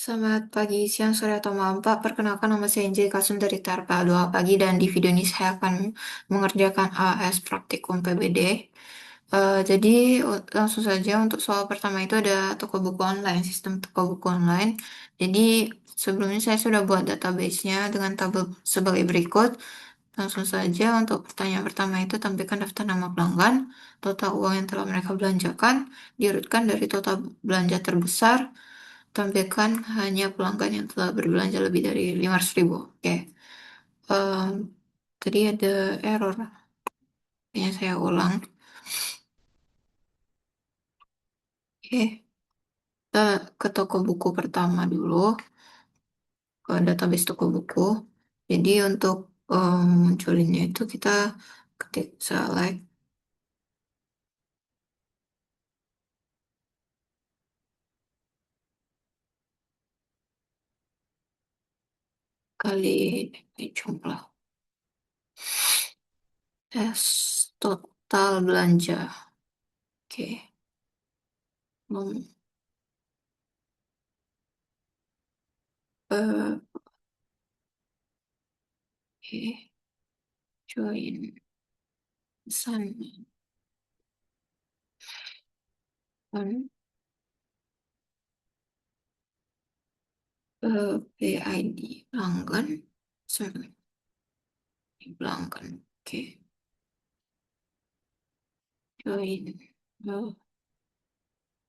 Selamat pagi, siang, sore, atau malam, Pak. Perkenalkan nama saya Injil Kasum dari Tarpa 2 pagi dan di video ini saya akan mengerjakan AS Praktikum PBD. Jadi langsung saja untuk soal pertama itu ada toko buku online, sistem toko buku online. Jadi sebelumnya saya sudah buat database-nya dengan tabel sebagai berikut. Langsung saja untuk pertanyaan pertama itu tampilkan daftar nama pelanggan, total uang yang telah mereka belanjakan, diurutkan dari total belanja terbesar. Tampilkan hanya pelanggan yang telah berbelanja lebih dari 500.000. Oke. Em, Tadi ada error. Kayaknya saya ulang. Oke. Kita ke toko buku pertama dulu. Ke database toko buku. Jadi untuk munculinnya itu kita ketik select kali jumlah. Tes total belanja. Oke. Oke. Join pesan on PID pelanggan. Sorry, pelanggan. Oke. Join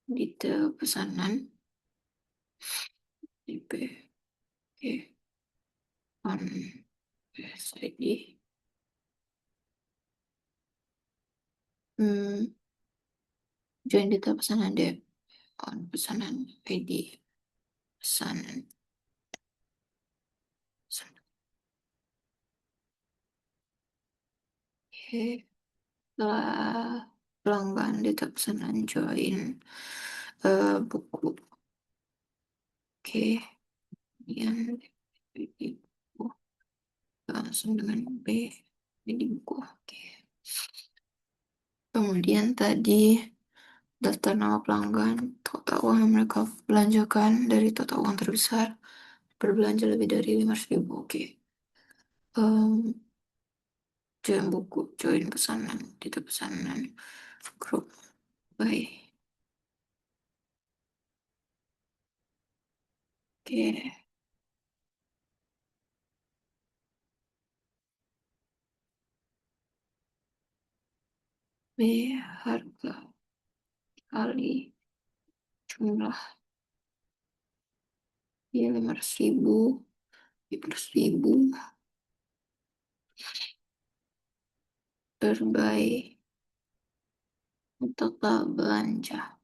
detail pesanan. DP. Oke. On SID. Hmm, join detail pesanan dep. On pesanan ID. Pesanan. Oke. Setelah pelanggan detail pesanan join buku. Oke. Kemudian buku. Langsung dengan B. Jadi buku. Oke. Kemudian tadi daftar nama pelanggan, total uang yang mereka belanjakan dari total uang terbesar, berbelanja lebih dari 500.000. Oke. Em, Join buku, join pesanan, itu pesanan, grup, by. Oke. B, harga kali jumlah. Ya, 500.000, 500.000, berbagai total belanja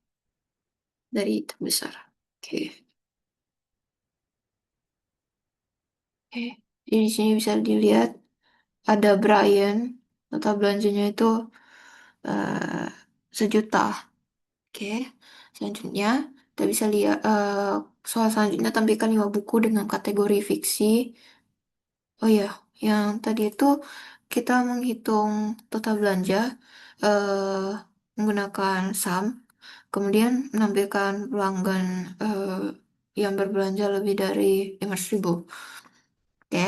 dari terbesar. Oke. Oke. Di sini bisa dilihat ada Brian, total belanjanya itu 1 juta. Oke, selanjutnya kita bisa lihat soal selanjutnya tampilkan 5 buku dengan kategori fiksi. Oh ya, yang tadi itu kita menghitung total belanja eh, menggunakan sum, kemudian menampilkan pelanggan eh, yang berbelanja lebih dari 500.000. Oke,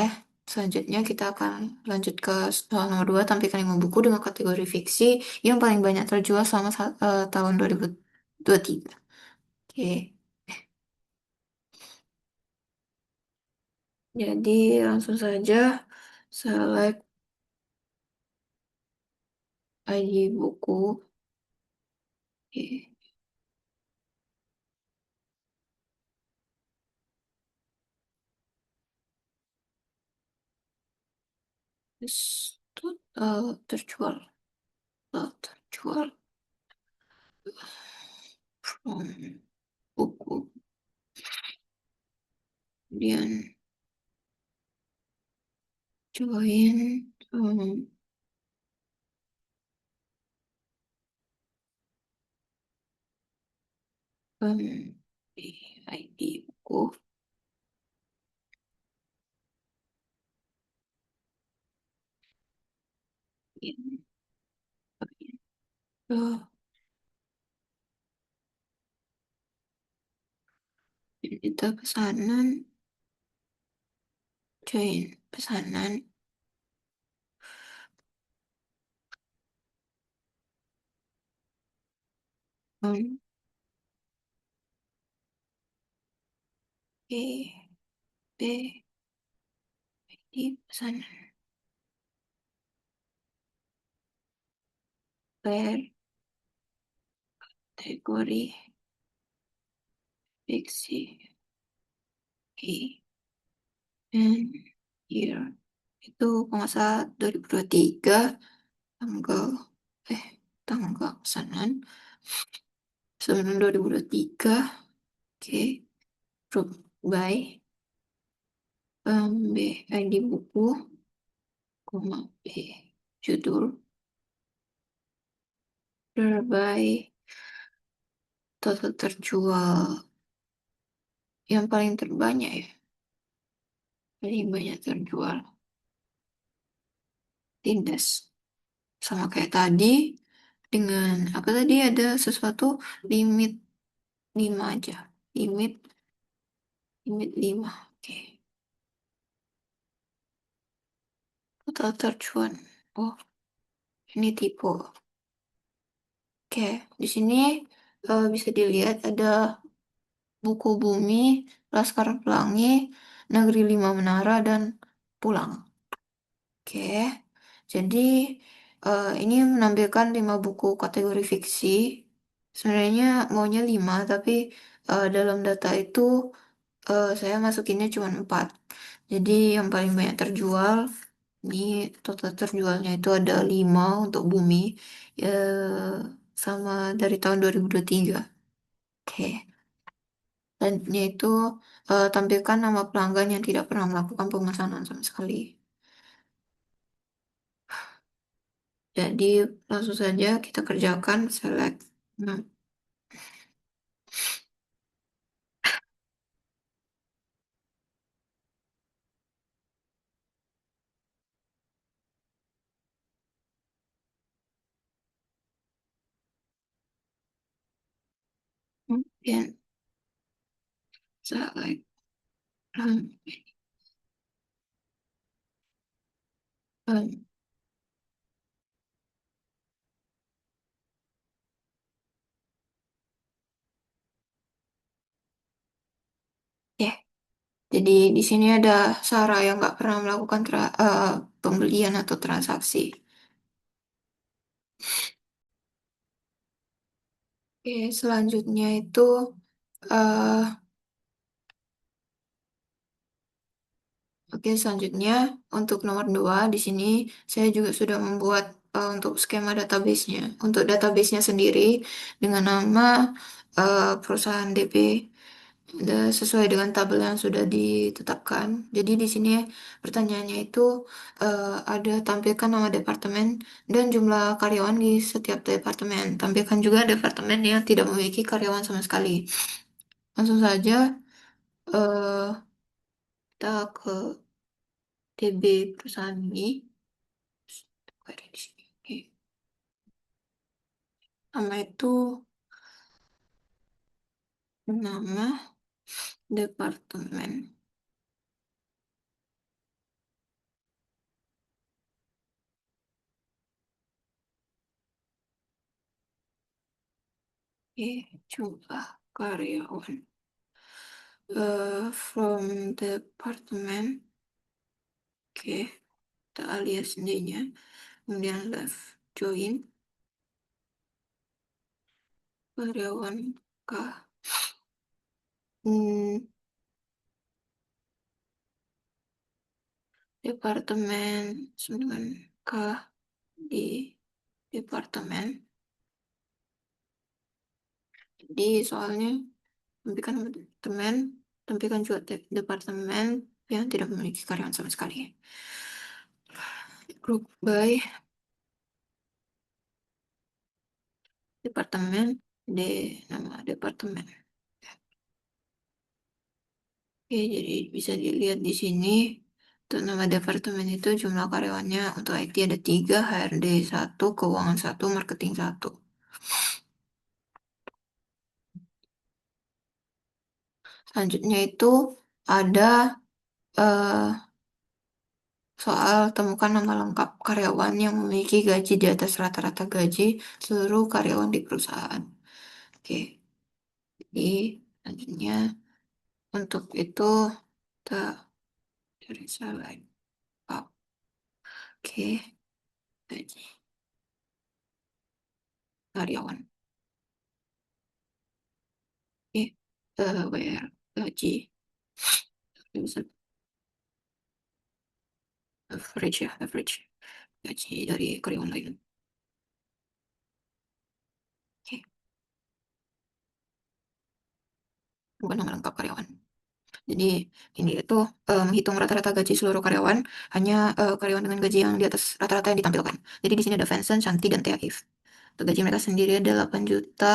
selanjutnya kita akan lanjut ke soal nomor 2, tampilkan 5 buku dengan kategori fiksi yang paling banyak terjual selama tahun 2023. Oke, jadi langsung saja select ID buku. Oke, terus terjual, terjual from buku. Kemudian join um, ID buku. Kemudian, Kita pesanan, join pesanan, on, B, B, di pesanan, where, kategori, fiksi, E, and year. Itu kalau nggak salah 2023, tanggal, eh, tanggal pesanan, 9 2023, oke, group by, B, ID buku, koma, B, judul, by, total terjual, yang paling terbanyak ya, paling banyak terjual, Tindas. Sama kayak tadi, dengan apa tadi ada sesuatu limit 5 aja. Limit, limit 5. Oke. Total tercuan. Oh, ini tipe. Oke, di sini bisa dilihat ada buku Bumi, Laskar Pelangi, Negeri Lima Menara, dan Pulang. Oke, jadi ini menampilkan 5 buku kategori fiksi. Sebenarnya maunya 5, tapi dalam data itu saya masukinnya cuma 4. Jadi yang paling banyak terjual, ini total terjualnya itu ada 5 untuk Bumi, eh, sama dari tahun 2023. Oke, dan itu tampilkan nama pelanggan yang tidak pernah melakukan pemesanan sama sekali. Jadi langsung saja kita kerjakan select. Nah, kemudian select. um, um, ya, jadi di sini ada Sarah yang nggak pernah melakukan pembelian atau transaksi. Oke, selanjutnya itu eh oke, selanjutnya untuk nomor 2 di sini saya juga sudah membuat untuk skema database-nya. Untuk database-nya sendiri dengan nama perusahaan DP sesuai dengan tabel yang sudah ditetapkan. Jadi di sini pertanyaannya itu ada tampilkan nama departemen dan jumlah karyawan di setiap departemen. Tampilkan juga departemen yang tidak memiliki karyawan sama sekali. Langsung saja eh, kita ke TB perusahaan ini. Ada di sini. Oke. Nama itu nama departemen. Oke, jumlah karyawan. From departemen. Oke, kita alias D-nya. Kemudian left join karyawan K. Hmm, departemen 9K di departemen. Jadi soalnya tampilkan nama departemen, tampilkan juga departemen yang tidak memiliki karyawan sama sekali. Group by departemen, di nama departemen. Oke, jadi bisa dilihat di sini untuk nama departemen itu jumlah karyawannya untuk IT ada 3, HRD 1, keuangan 1, marketing 1. Selanjutnya itu ada eh, soal temukan nama lengkap karyawan yang memiliki gaji di atas rata-rata gaji seluruh karyawan di perusahaan. Oke, jadi selanjutnya untuk itu kita cari select. Oke, gaji karyawan. Oke, where gaji bisa average ya, average gaji dari karyawan lain. Oke, bukan nama lengkap karyawan. Jadi ini itu menghitung rata-rata gaji seluruh karyawan, hanya karyawan dengan gaji yang di atas rata-rata yang ditampilkan. Jadi di sini ada Vincent, Shanti, dan Tia If. Untuk gaji mereka sendiri ada 8 juta,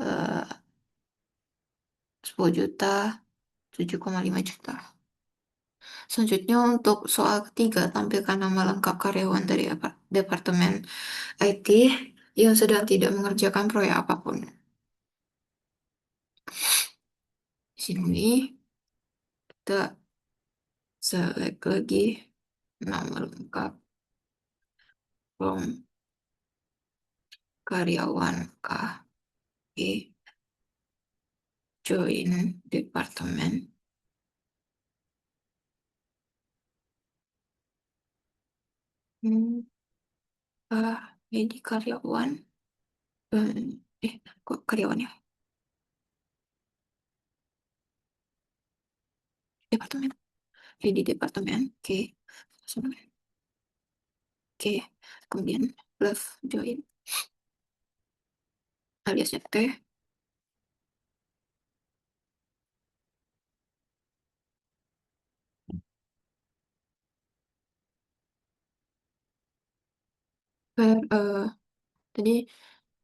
eh, 10 juta, 7,5 juta. Selanjutnya untuk soal ketiga, tampilkan nama lengkap karyawan dari Departemen IT yang sedang tidak mengerjakan proyek apapun. Di sini kita select lagi nama lengkap from karyawan Oke, join departemen. Hmm, jadi karyawan. Eh, kok karyawan ya? Departemen. Jadi departemen. Oke. Oke. Kemudian left join aliasnya T. Where, tadi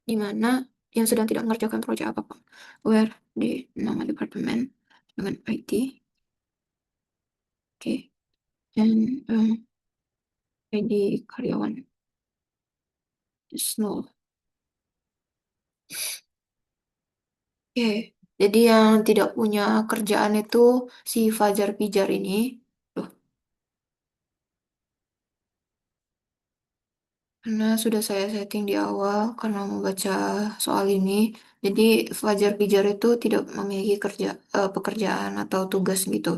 di mana yang sedang tidak mengerjakan proyek apapun. Where di nama departemen dengan IT. Oke. Dan ID karyawan Snow. Oke, jadi yang tidak punya kerjaan itu si Fajar Pijar ini. Loh, karena sudah saya setting di awal karena membaca soal ini. Jadi Fajar Pijar itu tidak memiliki pekerjaan atau tugas gitu.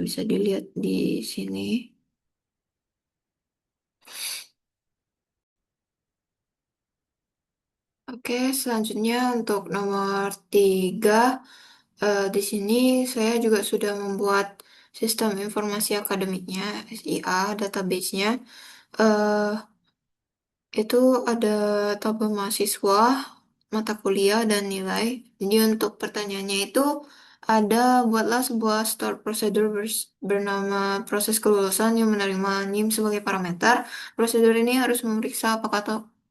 Bisa dilihat di sini. Oke, selanjutnya untuk nomor 3, di sini saya juga sudah membuat sistem informasi akademiknya, SIA, database-nya. Eh, Itu ada tabel mahasiswa, mata kuliah, dan nilai. Jadi untuk pertanyaannya itu ada buatlah sebuah store prosedur bernama proses kelulusan yang menerima NIM sebagai parameter. Prosedur ini harus memeriksa apakah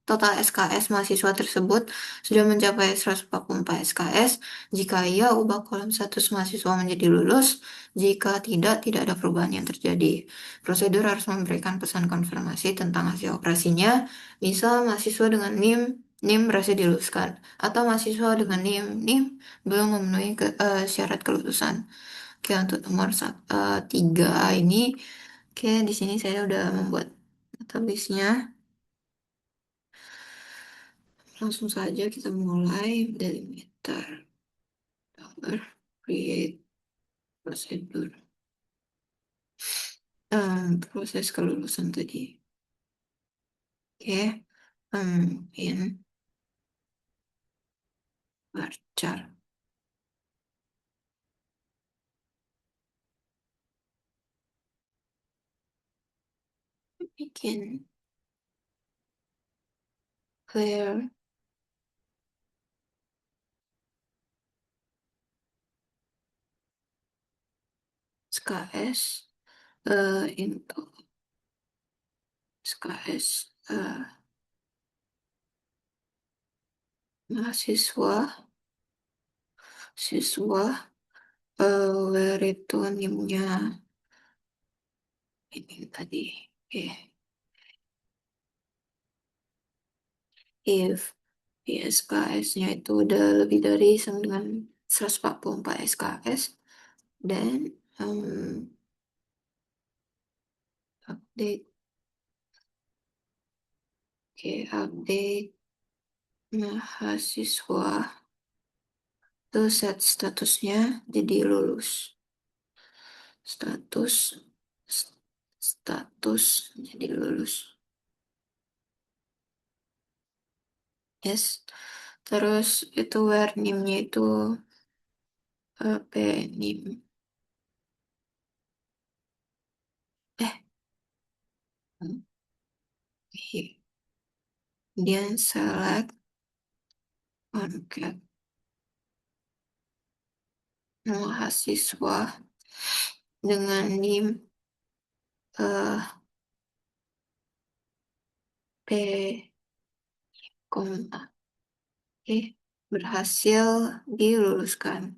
total SKS mahasiswa tersebut sudah mencapai 144 SKS. Jika iya, ubah kolom status mahasiswa menjadi lulus. Jika tidak, tidak ada perubahan yang terjadi. Prosedur harus memberikan pesan konfirmasi tentang hasil operasinya. Misal mahasiswa dengan NIM berhasil diluluskan atau mahasiswa dengan NIM belum memenuhi syarat kelulusan. Oke, untuk nomor 3 ini, oke di sini saya udah membuat database-nya. Langsung saja kita mulai delimiter dollar create prosedur. Proses kelulusan tadi. Oke, in varchar bikin clear SKS into SKS mahasiswa siswa where itu nimnya ini tadi. Oke, if PSKS-nya itu udah lebih dari sama dengan 144 SKS, dan em, update, oke, update mahasiswa itu set statusnya jadi lulus. Status status jadi lulus. Yes. Terus itu where name-nya itu nim. Eh, kemudian select contact mahasiswa dengan nim P, berhasil diluluskan.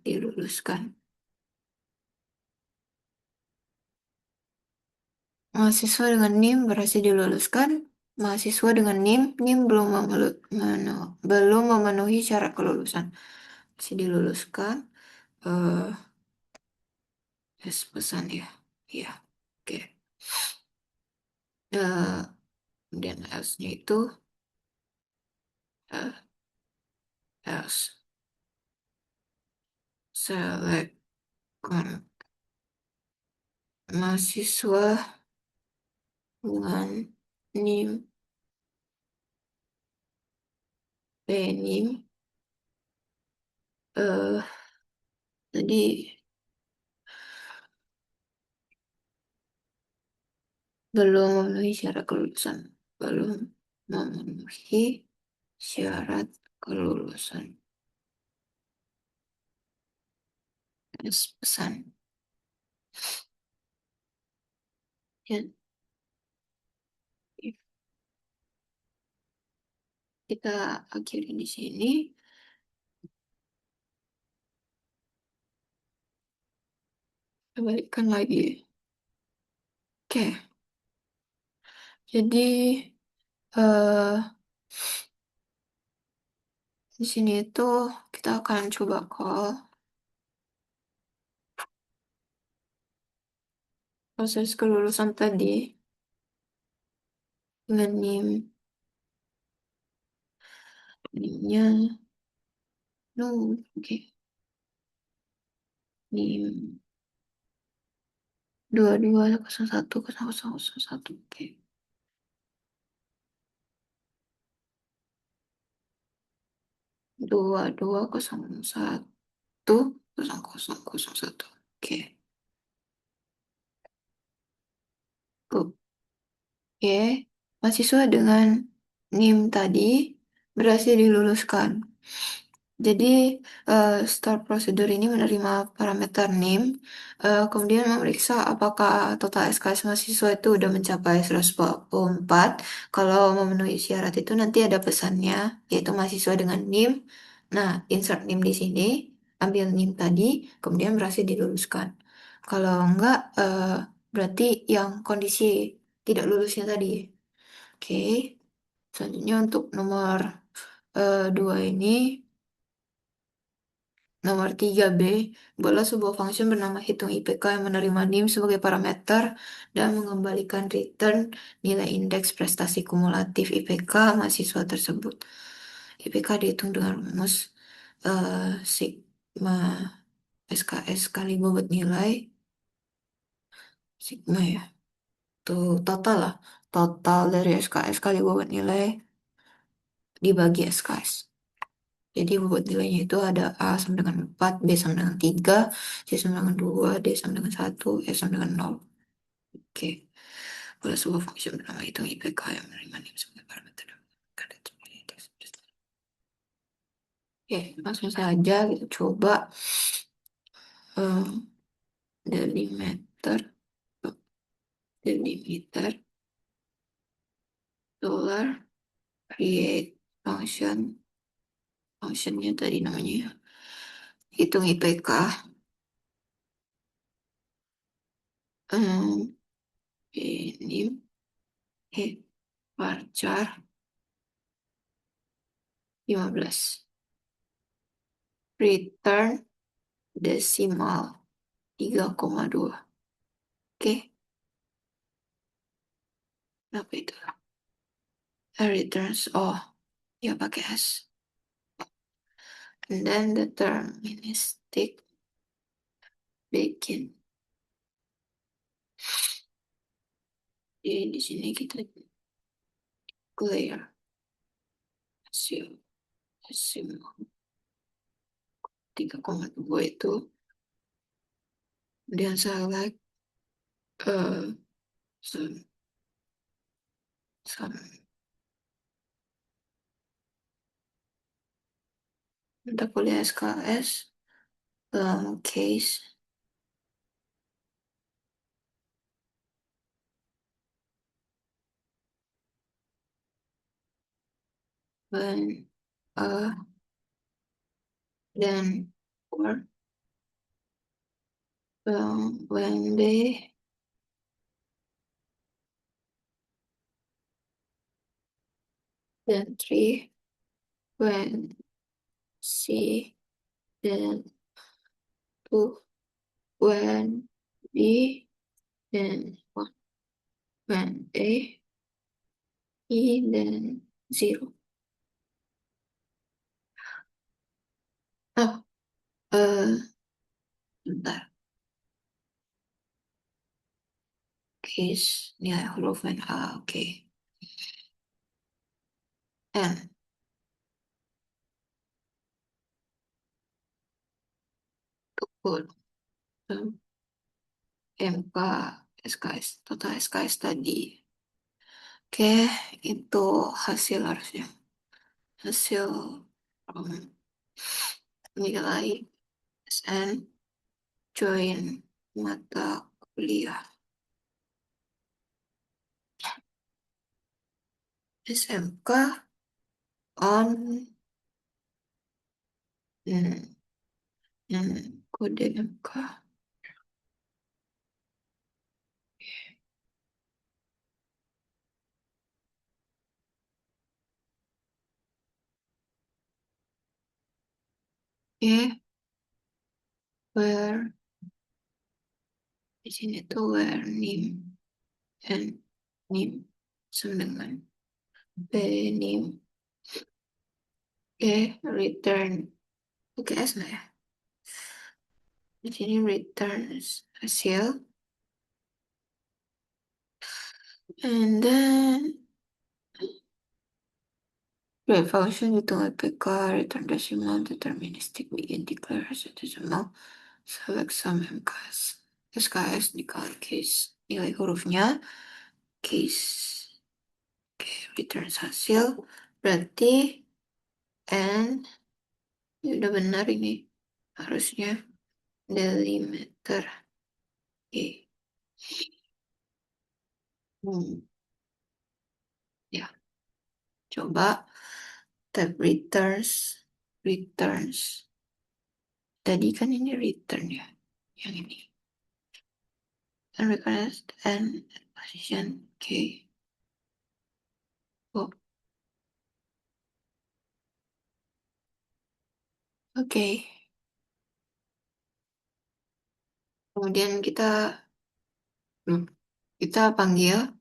Mahasiswa dengan NIM berhasil diluluskan. Mahasiswa dengan NIM belum memenuhi syarat kelulusan. Masih diluluskan. Eh, yes, pesan ya. Iya, oke. Eh, dan else-nya itu eh, else select mahasiswa dengan NIM PNIM eh tadi belum memenuhi syarat kelulusan. Belum memenuhi syarat kelulusan. Terus pesan. Ya, kita akhiri di sini. Kita balikkan lagi. Oke, jadi eh di sini itu kita akan coba call proses kelulusan tadi dengan NIM-nya. No, oke. NIM 22010001. Oke. 22010001. Oke. Oke. Mahasiswa dengan NIM tadi berhasil diluluskan. Jadi, start prosedur ini menerima parameter NIM, kemudian memeriksa apakah total SKS mahasiswa itu udah mencapai 144. Kalau memenuhi syarat itu nanti ada pesannya, yaitu mahasiswa dengan NIM. Nah, insert NIM di sini, ambil NIM tadi, kemudian berhasil diluluskan. Kalau enggak, berarti yang kondisi tidak lulusnya tadi. Oke, selanjutnya untuk nomor 2 ini. Nomor 3B, buatlah sebuah function bernama hitung IPK yang menerima NIM sebagai parameter dan mengembalikan return nilai indeks prestasi kumulatif IPK mahasiswa tersebut. IPK dihitung dengan rumus sigma SKS kali bobot nilai, sigma ya, itu total lah, total dari SKS kali bobot nilai dibagi SKS. Jadi bobot nilainya itu ada A sama dengan 4, B sama dengan 3, C sama dengan 2, D sama dengan 1, E sama dengan 0. Oke. Pada sebuah fungsi bernama hitung IPK yang menerima nilai sebagai parameter. Oke, langsung saja kita coba um, delimiter, delimiter, dollar, create function, functionnya tadi namanya hitung IPK, ini varchar 15, return desimal 3,2. Oke, apa itu? Returns. Oh, ya pakai S. And then deterministic begin. Jadi di sini kita clear hasil desimal 3,2 itu. Kemudian select sum, sum. Mata kuliah SKS case when then or when B then 3 when C then 2 when B then 1 when E then 0. Oh, bentar. Case nilai huruf N A, oke. N, tukul. MK, SKS, total SKS tadi. Oke, itu hasil harusnya. Hasil nilai SN join mata kuliah SMK on hmm, kode MK. Oke, where di sini tuh where nim and nim sama dengan nim. Oke, return. Oke, S nggak ya? Di sini returns hasil. And then right function hitung IPK, return decimal, deterministic, begin declare hasil decimal, select sum MKS. SKS di case nilai hurufnya, case, oke, returns hasil, berarti N, ya udah benar ini, harusnya delimiter, oke. Ya, coba tab returns. Tadi kan ini return ya, yang ini. And request and position, oke. Oh, oke. Kemudian hmm, kita panggil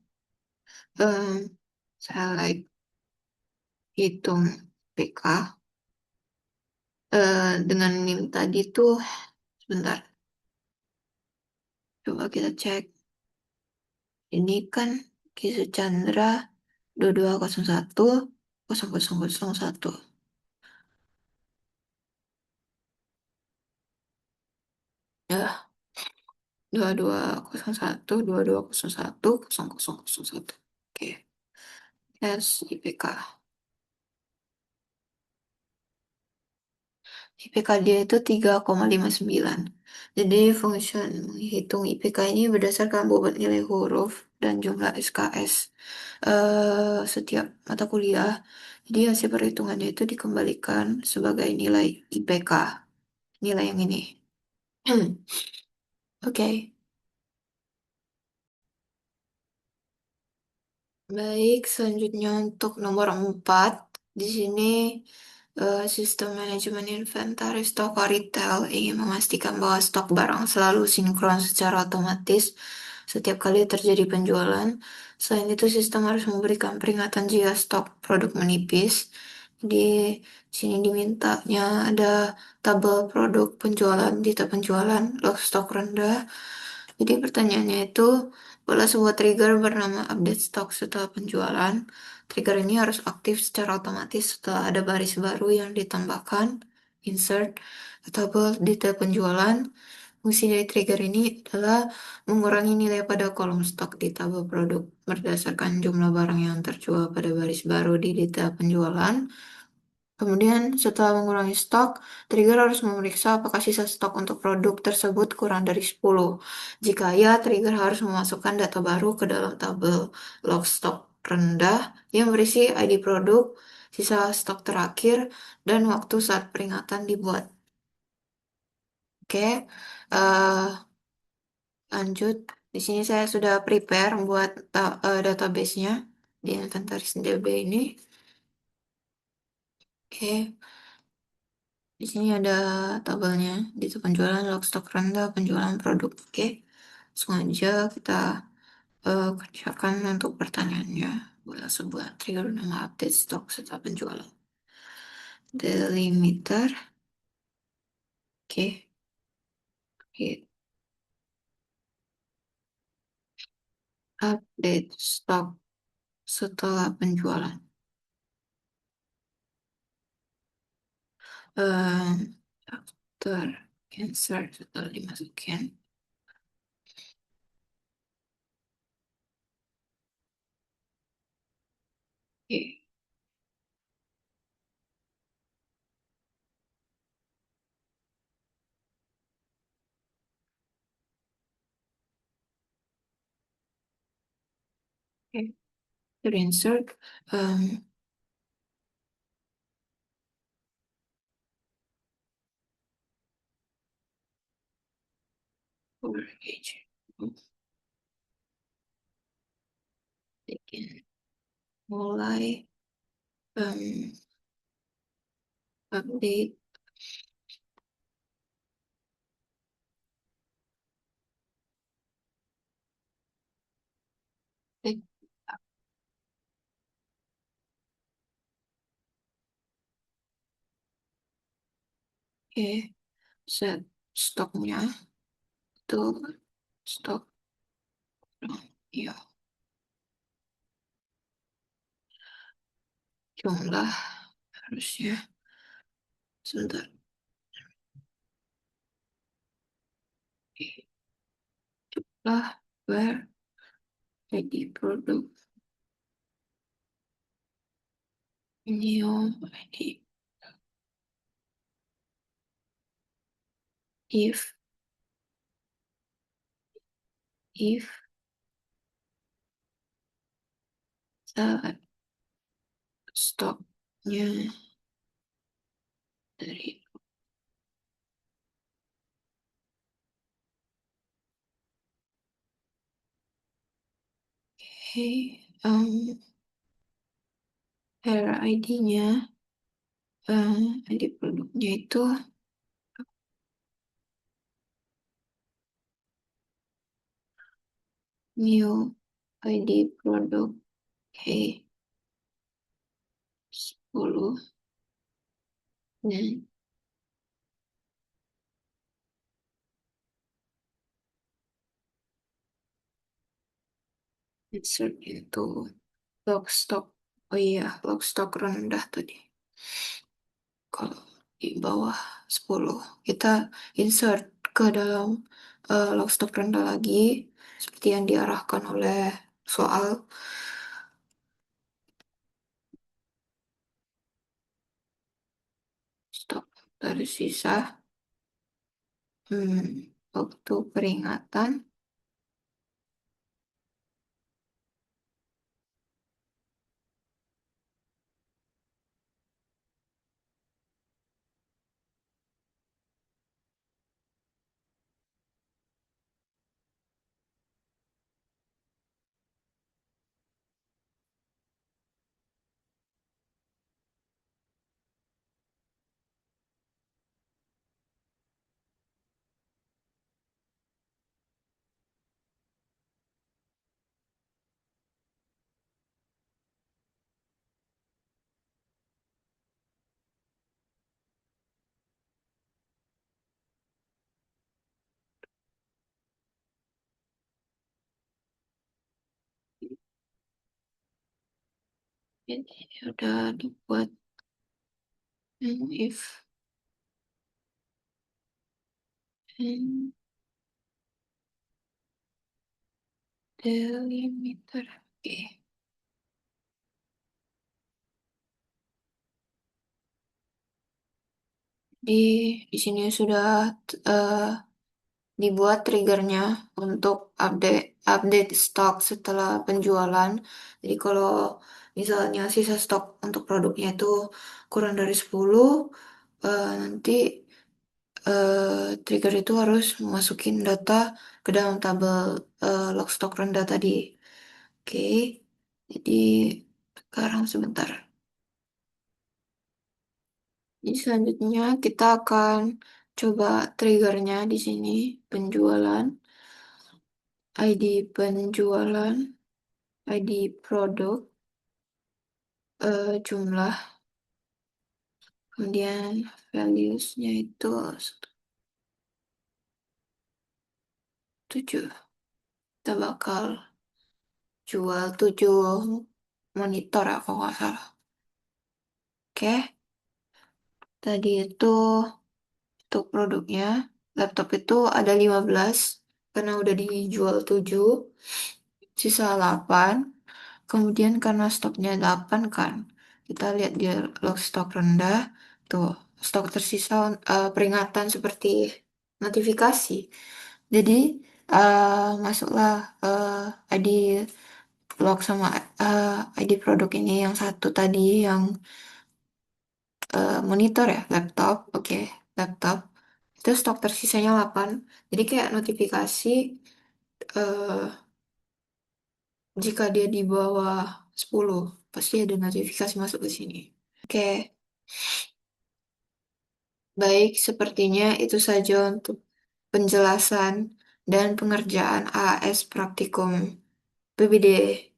select hitung PK dengan NIM tadi tuh sebentar. Coba kita cek. Ini kan Kisu Chandra 2201 0001. Ya, 2201 Oke. Yes, IPK. IPK dia itu 3,59. Jadi fungsi menghitung IPK ini berdasarkan bobot nilai huruf dan jumlah SKS setiap mata kuliah. Jadi hasil perhitungannya itu dikembalikan sebagai nilai IPK. Nilai yang ini. Oke. Baik, selanjutnya untuk nomor 4. Di sini Sistem manajemen inventaris toko retail ingin memastikan bahwa stok barang selalu sinkron secara otomatis setiap kali terjadi penjualan. Selain itu, sistem harus memberikan peringatan jika stok produk menipis. Di sini dimintanya ada tabel produk penjualan, data penjualan, log stok rendah. Jadi pertanyaannya itu, adalah sebuah trigger bernama update stock setelah penjualan. Trigger ini harus aktif secara otomatis setelah ada baris baru yang ditambahkan, insert, atau detail penjualan. Fungsi dari trigger ini adalah mengurangi nilai pada kolom stok di tabel produk berdasarkan jumlah barang yang terjual pada baris baru di detail penjualan. Kemudian, setelah mengurangi stok, trigger harus memeriksa apakah sisa stok untuk produk tersebut kurang dari 10. Jika ya, trigger harus memasukkan data baru ke dalam tabel log stok rendah yang berisi ID produk, sisa stok terakhir, dan waktu saat peringatan dibuat. Oke, lanjut. Di sini saya sudah prepare buat database-nya di inventaris DB ini. Oke. Di sini ada tabelnya, di penjualan, log stok rendah, penjualan produk. Oke, langsung aja kita kerjakan untuk pertanyaannya. Buat sebuah trigger nama update stok setelah penjualan. Delimiter. Oke, oke. Update stok setelah penjualan. After insert setelah dimasukin. Oke, oke. Insert. Um, for age. Bikin mulai um, update. Oke, set stoknya itu stok ya jumlah harusnya sebentar. Oke, jumlah where ID produk new ID if saat stoknya dari hey her ID-nya ID produknya itu new ID produk hey 10 dan insert itu log stok. Oh iya, log stok rendah tadi. Kalau di bawah 10 kita insert ke dalam log stok rendah lagi seperti yang diarahkan oleh soal. Stok tersisa waktu peringatan Ini udah dibuat. If and delimiter. Oke. Di di sini sudah eh, dibuat triggernya untuk update update stok setelah penjualan. Jadi kalau misalnya sisa stok untuk produknya itu kurang dari 10, nanti trigger itu harus masukin data ke dalam tabel log stok rendah tadi. Oke, jadi sekarang sebentar. Jadi selanjutnya kita akan coba triggernya di sini, penjualan, ID penjualan, ID produk, jumlah, kemudian values-nya itu 7. Kita bakal jual 7 monitor ya kalau nggak salah. Oke, tadi itu untuk produknya, laptop itu ada 15 karena udah dijual 7, sisa 8. Kemudian karena stoknya 8 kan, kita lihat dia log stok rendah, tuh stok tersisa, peringatan seperti notifikasi. Jadi masuklah ID log sama ID produk ini yang satu tadi yang monitor ya, laptop, oke, laptop. Itu stok tersisanya 8. Jadi kayak notifikasi eh, jika dia di bawah 10 pasti ada notifikasi masuk ke sini. Oke, baik, sepertinya itu saja untuk penjelasan dan pengerjaan AS praktikum PBD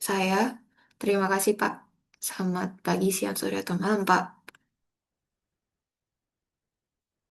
saya. Terima kasih, Pak. Selamat pagi, siang, sore, atau malam, Pak.